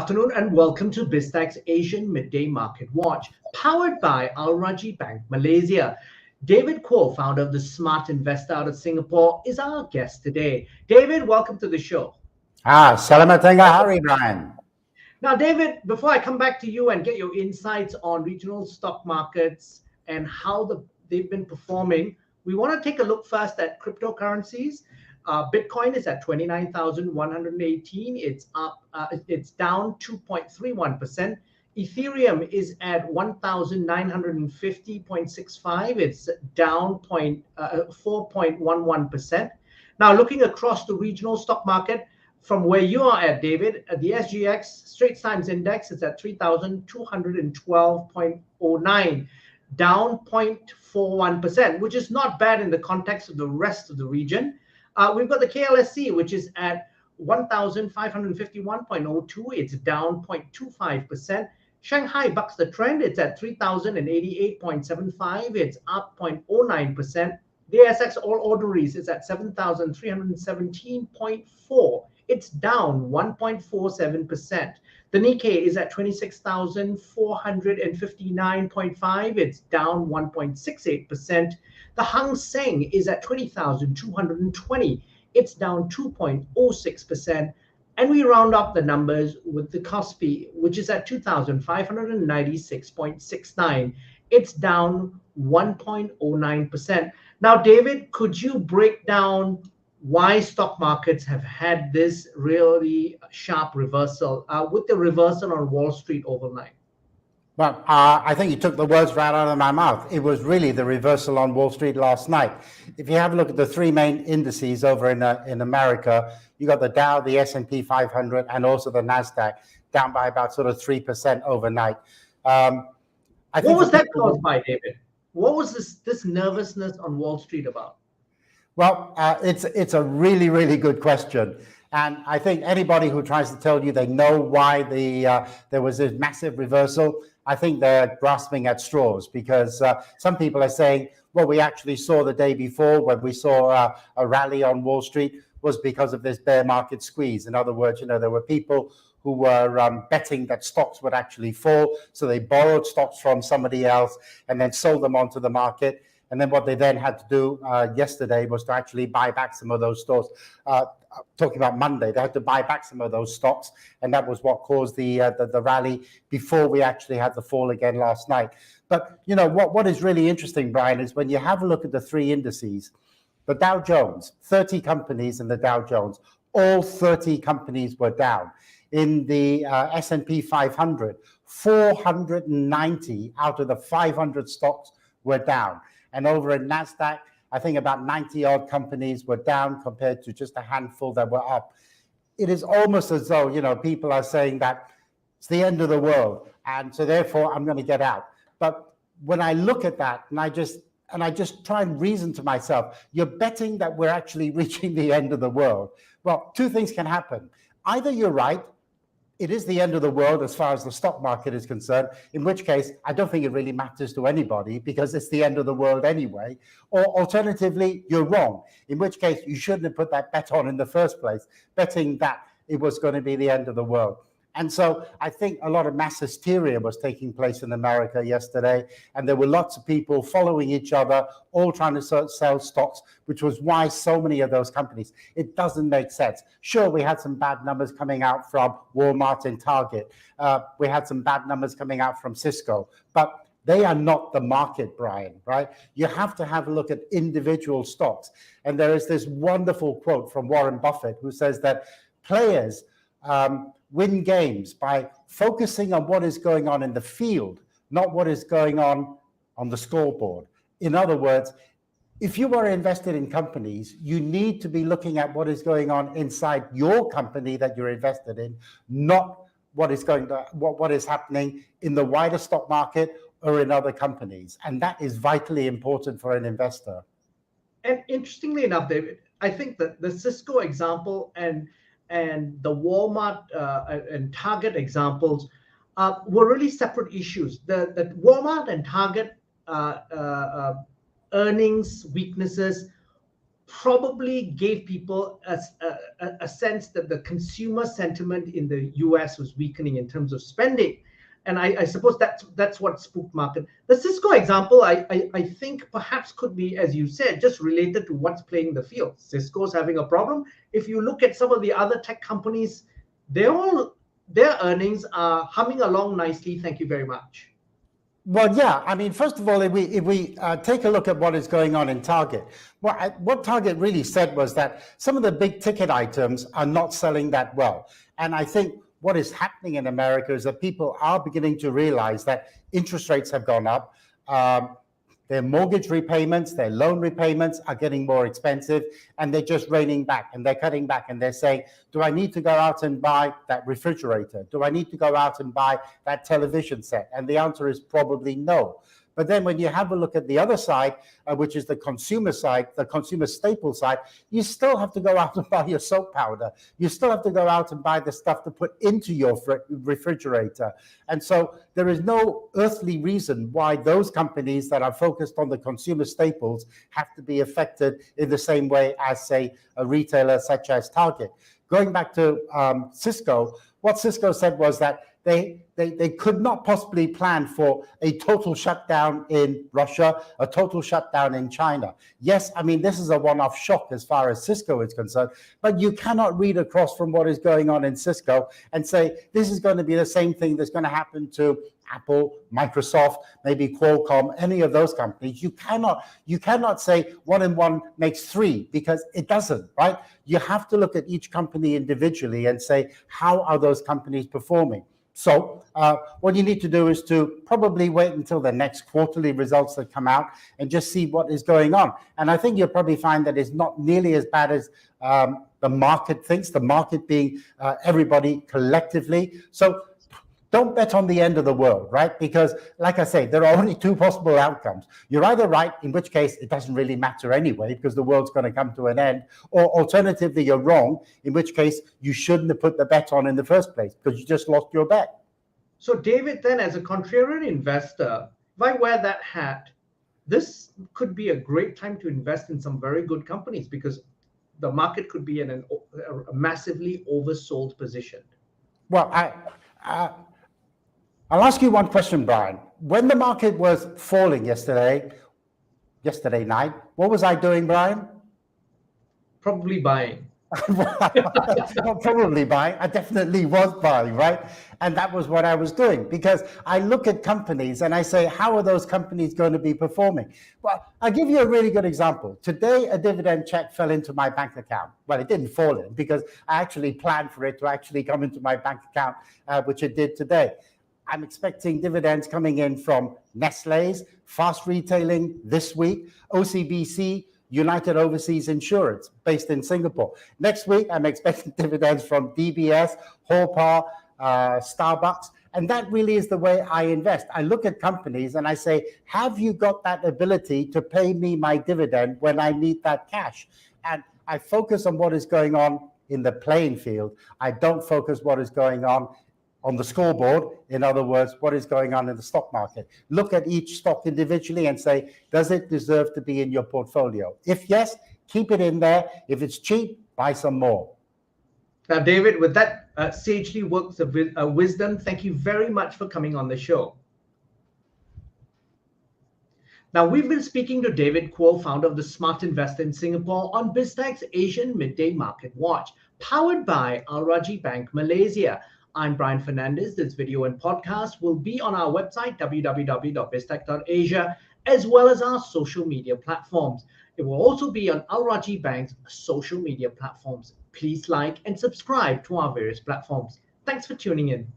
afternoon and welcome to Biztech's Asian Midday Market Watch, powered by Rajhi Bank Malaysia. David Kuo, founder of the Smart Investor out of Singapore, is our guest today. David, welcome to the show. Selamat tengah hari, Brian. Now, David, before I come back to you and get your insights on regional stock markets and how they've been performing, we want to take a look first at cryptocurrencies. Bitcoin is at 29,118. It's up. It's down 2.31%. Ethereum is at 1,950.65. It's down 4.11%. Now, looking across the regional stock market, from where you are at, David, the SGX Straits Times Index is at 3,212.09, down 0.41%, which is not bad in the context of the rest of the region. We've got the KLSC, which is at 1,551.02. It's down 0.25%. Shanghai bucks the trend. It's at 3,088.75. It's up 0.09%. The ASX All Ordinaries is at 7,317.4. It's down 1.47%. The Nikkei is at 26,459.5. It's down 1.68%. The Hang Seng is at 20,220. It's down 2.06%. And we round up the numbers with the Kospi, which is at 2,596.69. It's down 1.09%. Now, David, could you break down why stock markets have had this really sharp reversal with the reversal on Wall Street overnight? Well, I think you took the words right out of my mouth. It was really the reversal on Wall Street last night. If you have a look at the three main indices over in America, you got the Dow, the S&P 500, and also the Nasdaq down by about sort of 3% overnight. What was that caused by, David? What was this nervousness on Wall Street about? Well, it's a really, really good question. And I think anybody who tries to tell you they know why there was this massive reversal, I think they're grasping at straws, because some people are saying, well, we actually saw the day before when we saw a rally on Wall Street was because of this bear market squeeze. In other words, there were people who were betting that stocks would actually fall. So they borrowed stocks from somebody else and then sold them onto the market. And then what they then had to do yesterday was to actually buy back some of those stocks. Talking about Monday, they had to buy back some of those stocks, and that was what caused the rally before we actually had the fall again last night. But what is really interesting, Brian, is when you have a look at the three indices, the Dow Jones, 30 companies in the Dow Jones, all 30 companies were down. In the S&P 500, 490 out of the 500 stocks were down. And over in NASDAQ, I think about 90 odd companies were down compared to just a handful that were up. It is almost as though, people are saying that it's the end of the world. And so therefore I'm going to get out. But when I look at that and I just try and reason to myself, you're betting that we're actually reaching the end of the world. Well, two things can happen. Either you're right, it is the end of the world as far as the stock market is concerned, in which case I don't think it really matters to anybody because it's the end of the world anyway. Or alternatively, you're wrong, in which case you shouldn't have put that bet on in the first place, betting that it was going to be the end of the world. And so I think a lot of mass hysteria was taking place in America yesterday, and there were lots of people following each other, all trying to sell stocks, which was why so many of those companies, it doesn't make sense. Sure, we had some bad numbers coming out from Walmart and Target. We had some bad numbers coming out from Cisco, but they are not the market, Brian, right? You have to have a look at individual stocks. And there is this wonderful quote from Warren Buffett who says that players win games by focusing on what is going on in the field, not what is going on the scoreboard. In other words, if you are invested in companies, you need to be looking at what is going on inside your company that you're invested in, not what is happening in the wider stock market or in other companies. And that is vitally important for an investor. And interestingly enough, David, I think that the Cisco example and the Walmart and Target examples were really separate issues. The Walmart and Target earnings weaknesses probably gave people a sense that the consumer sentiment in the US was weakening in terms of spending. And I suppose that's what spooked market. The Cisco example, I think perhaps could be, as you said, just related to what's playing the field. Cisco's having a problem. If you look at some of the other tech companies, their earnings are humming along nicely. Thank you very much. Well, yeah. I mean, first of all, if we take a look at what is going on in Target, what Target really said was that some of the big ticket items are not selling that well. And I think what is happening in America is that people are beginning to realize that interest rates have gone up. Their mortgage repayments, their loan repayments are getting more expensive, and they're just reining back and they're cutting back and they're saying, do I need to go out and buy that refrigerator? Do I need to go out and buy that television set? And the answer is probably no. But then when you have a look at the other side, which is the consumer side, the consumer staple side, you still have to go out and buy your soap powder. You still have to go out and buy the stuff to put into your refrigerator. And so there is no earthly reason why those companies that are focused on the consumer staples have to be affected in the same way as, say, a retailer such as Target. Going back to Cisco, what Cisco said was that they could not possibly plan for a total shutdown in Russia, a total shutdown in China. Yes, I mean, this is a one-off shock as far as Cisco is concerned, but you cannot read across from what is going on in Cisco and say this is going to be the same thing that's going to happen to Apple, Microsoft, maybe Qualcomm, any of those companies. You cannot say 1 and 1 makes 3, because it doesn't, right? You have to look at each company individually and say, how are those companies performing? So what you need to do is to probably wait until the next quarterly results that come out and just see what is going on. And I think you'll probably find that it's not nearly as bad as the market thinks, the market being everybody collectively. So don't bet on the end of the world, right? Because like I say, there are only 2 possible outcomes. You're either right, in which case it doesn't really matter anyway, because the world's going to come to an end, or alternatively, you're wrong, in which case you shouldn't have put the bet on in the first place, because you just lost your bet. So David, then as a contrarian investor, if I wear that hat, this could be a great time to invest in some very good companies, because the market could be in a massively oversold position. Well, I'll ask you one question, Brian. When the market was falling yesterday night, what was I doing, Brian? Probably buying. Not probably buying. I definitely was buying, right? And that was what I was doing, because I look at companies and I say, how are those companies going to be performing? Well, I'll give you a really good example. Today, a dividend check fell into my bank account. Well, it didn't fall in, because I actually planned for it to actually come into my bank account, which it did today. I'm expecting dividends coming in from Nestlé's, Fast Retailing this week, OCBC, United Overseas Insurance, based in Singapore. Next week, I'm expecting dividends from DBS, Hallpar, Starbucks. And that really is the way I invest. I look at companies and I say, have you got that ability to pay me my dividend when I need that cash? And I focus on what is going on in the playing field. I don't focus what is going on the scoreboard. In other words, what is going on in the stock market. Look at each stock individually and say, does it deserve to be in your portfolio? If yes, keep it in there. If it's cheap, buy some more. Now, David, with that sagely works of wisdom, thank you very much for coming on the show. Now, we've been speaking to David Kuo, founder of the Smart Investor in Singapore, on Biztech's Asian Midday Market Watch, powered by Rajhi Bank Malaysia. I'm Brian Fernandez. This video and podcast will be on our website, www.biztech.asia, as well as our social media platforms. It will also be on Rajhi Bank's social media platforms. Please like and subscribe to our various platforms. Thanks for tuning in.